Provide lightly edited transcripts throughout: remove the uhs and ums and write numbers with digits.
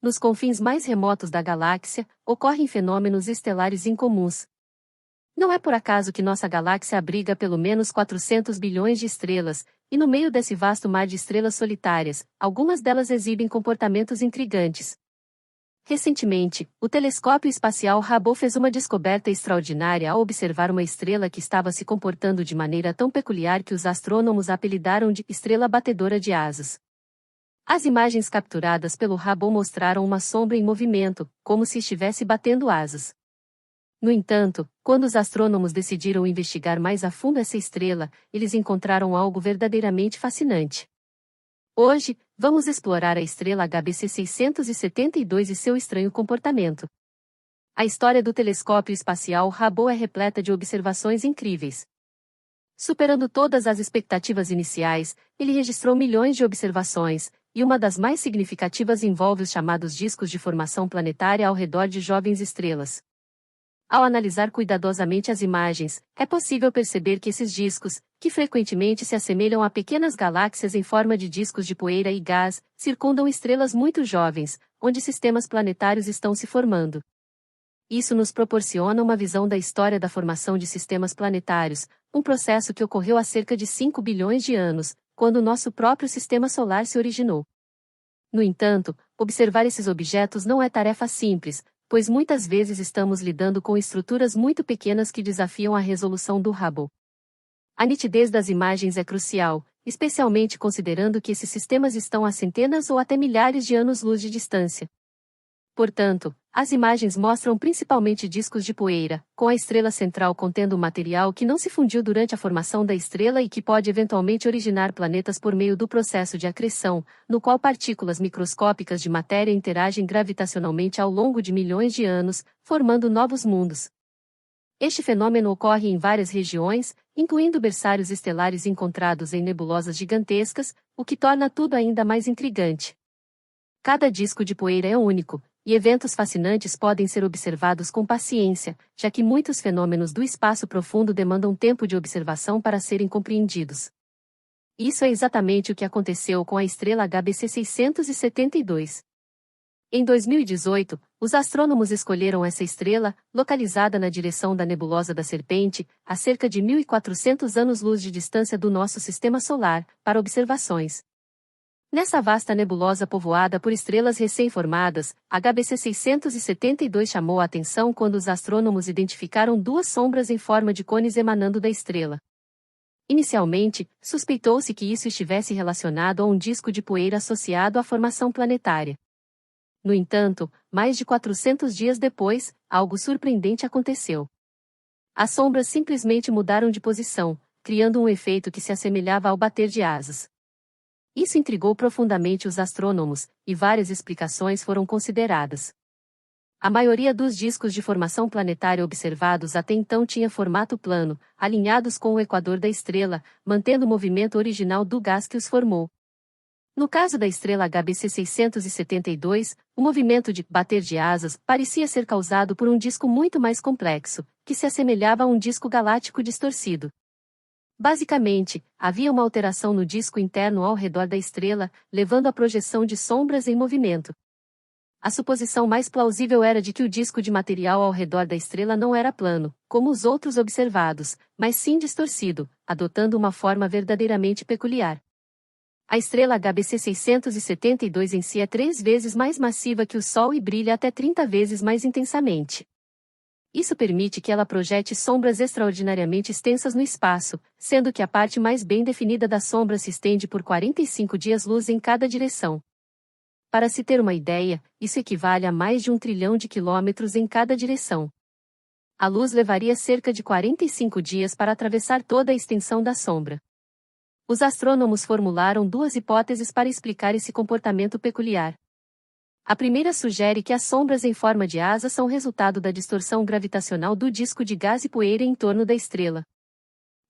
nos confins mais remotos da galáxia, ocorrem fenômenos estelares incomuns. Não é por acaso que nossa galáxia abriga pelo menos 400 bilhões de estrelas, e no meio desse vasto mar de estrelas solitárias, algumas delas exibem comportamentos intrigantes. Recentemente, o telescópio espacial Hubble fez uma descoberta extraordinária ao observar uma estrela que estava se comportando de maneira tão peculiar que os astrônomos a apelidaram de estrela batedora de asas. As imagens capturadas pelo Hubble mostraram uma sombra em movimento, como se estivesse batendo asas. No entanto, quando os astrônomos decidiram investigar mais a fundo essa estrela, eles encontraram algo verdadeiramente fascinante. Hoje, vamos explorar a estrela HBC 672 e seu estranho comportamento. A história do telescópio espacial Hubble é repleta de observações incríveis. Superando todas as expectativas iniciais, ele registrou milhões de observações, e uma das mais significativas envolve os chamados discos de formação planetária ao redor de jovens estrelas. Ao analisar cuidadosamente as imagens, é possível perceber que esses discos, que frequentemente se assemelham a pequenas galáxias em forma de discos de poeira e gás, circundam estrelas muito jovens, onde sistemas planetários estão se formando. Isso nos proporciona uma visão da história da formação de sistemas planetários, um processo que ocorreu há cerca de 5 bilhões de anos, quando o nosso próprio sistema solar se originou. No entanto, observar esses objetos não é tarefa simples, pois muitas vezes estamos lidando com estruturas muito pequenas que desafiam a resolução do Hubble. A nitidez das imagens é crucial, especialmente considerando que esses sistemas estão a centenas ou até milhares de anos-luz de distância. Portanto, as imagens mostram principalmente discos de poeira, com a estrela central contendo material que não se fundiu durante a formação da estrela e que pode eventualmente originar planetas por meio do processo de acreção, no qual partículas microscópicas de matéria interagem gravitacionalmente ao longo de milhões de anos, formando novos mundos. Este fenômeno ocorre em várias regiões, incluindo berçários estelares encontrados em nebulosas gigantescas, o que torna tudo ainda mais intrigante. Cada disco de poeira é único, e eventos fascinantes podem ser observados com paciência, já que muitos fenômenos do espaço profundo demandam tempo de observação para serem compreendidos. Isso é exatamente o que aconteceu com a estrela HBC 672. Em 2018, os astrônomos escolheram essa estrela, localizada na direção da nebulosa da Serpente, a cerca de 1.400 anos-luz de distância do nosso sistema solar, para observações. Nessa vasta nebulosa povoada por estrelas recém-formadas, HBC 672 chamou a atenção quando os astrônomos identificaram duas sombras em forma de cones emanando da estrela. Inicialmente, suspeitou-se que isso estivesse relacionado a um disco de poeira associado à formação planetária. No entanto, mais de 400 dias depois, algo surpreendente aconteceu. As sombras simplesmente mudaram de posição, criando um efeito que se assemelhava ao bater de asas. Isso intrigou profundamente os astrônomos, e várias explicações foram consideradas. A maioria dos discos de formação planetária observados até então tinha formato plano, alinhados com o equador da estrela, mantendo o movimento original do gás que os formou. No caso da estrela HBC 672, o movimento de bater de asas parecia ser causado por um disco muito mais complexo, que se assemelhava a um disco galáctico distorcido. Basicamente, havia uma alteração no disco interno ao redor da estrela, levando à projeção de sombras em movimento. A suposição mais plausível era de que o disco de material ao redor da estrela não era plano, como os outros observados, mas sim distorcido, adotando uma forma verdadeiramente peculiar. A estrela HBC 672 em si é 3 vezes mais massiva que o Sol e brilha até 30 vezes mais intensamente. Isso permite que ela projete sombras extraordinariamente extensas no espaço, sendo que a parte mais bem definida da sombra se estende por 45 dias-luz em cada direção. Para se ter uma ideia, isso equivale a mais de 1 trilhão de quilômetros em cada direção. A luz levaria cerca de 45 dias para atravessar toda a extensão da sombra. Os astrônomos formularam duas hipóteses para explicar esse comportamento peculiar. A primeira sugere que as sombras em forma de asa são resultado da distorção gravitacional do disco de gás e poeira em torno da estrela.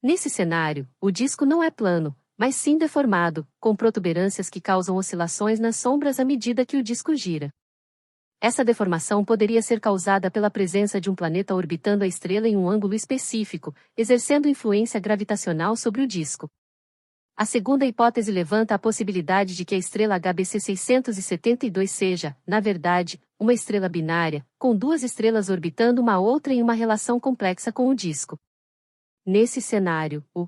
Nesse cenário, o disco não é plano, mas sim deformado, com protuberâncias que causam oscilações nas sombras à medida que o disco gira. Essa deformação poderia ser causada pela presença de um planeta orbitando a estrela em um ângulo específico, exercendo influência gravitacional sobre o disco. A segunda hipótese levanta a possibilidade de que a estrela HBC 672 seja, na verdade, uma estrela binária, com duas estrelas orbitando uma outra em uma relação complexa com o disco. Nesse cenário, o